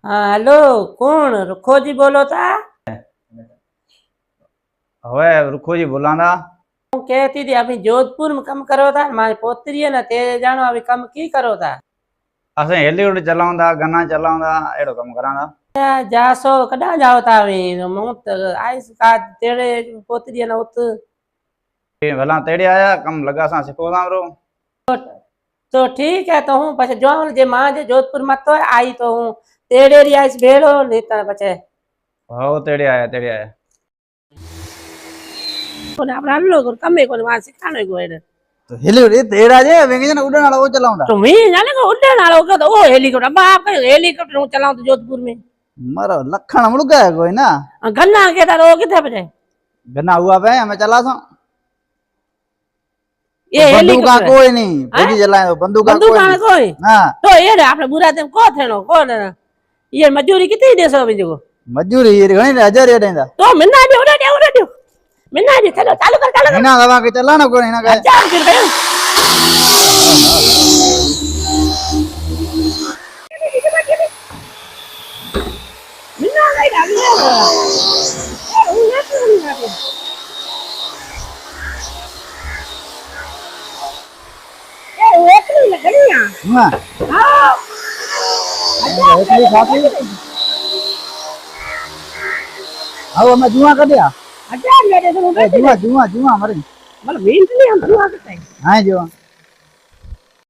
हाँ हेलो कौन रुखो जी बोलो था। હવે રૂખોજી બોલાંદા હું कहती थी अभी जोधपुर में कम करो था मारी पोतरी है ना ते जानो अभी कम की करो था। असें हेलीवुड चलाऊंदा गन्ना चलाऊंदा एड़ो कम करांदा। जासो कदा जाओ था अभी मैं तो आइस का तेरे पोतरी है ना उत भला तेड़े आया कम लगा सा सिखो रो। तो ठीक है तो हूँ पछे जो जे मां जे जोधपुर मत तो आई तो हूँ तेरे री आइस भेड़ो नहीं तो पछे हो तेड़े आया तेड़े आया। कोने अपना लोग कमे कोने वहां सिखाने को है तो हेलीवुड तेड़ा जे वेंगे ना उड़न वाला वो चलाऊंदा। तो मैं जाने को उड़ने वाला होगा तो वो हेलीकॉप्टर बाप का हेलीकॉप्टर हूँ चलाऊं तो जोधपुर में मारो लखन मुड़का है कोई ना। गन्ना के तारो किथे बजे गन्ना हुआ पे हमें चला सो। ये बंदूका हेलीकॉप्टर कोई नहीं है फौजी चलाए तो बंदूका बंदूक कोई आने नहीं। कोई हां तो ये रे आपने बुरा दिन को थेनो को ये मजदूरी कितनी देसो अभी जो मजदूरी ये घणी 1000 देंदा। तो मिन्ना दे उड़ा दे मिन्ना दे चलो चालू कर हिना दवा के चलाना कोई हिना के। अच्छा फिर गयो मिन्ना नहीं डाल ये उन्हें तो नहीं डाल ये वेकली लगनिया हां हां अच्छा हेली खाती अब मैं जुआ कर दिया। अच्छा मेरे से जुआ जुआ जुआ मरे मतलब मीन नहीं हम दुआ करते हैं हां जुआ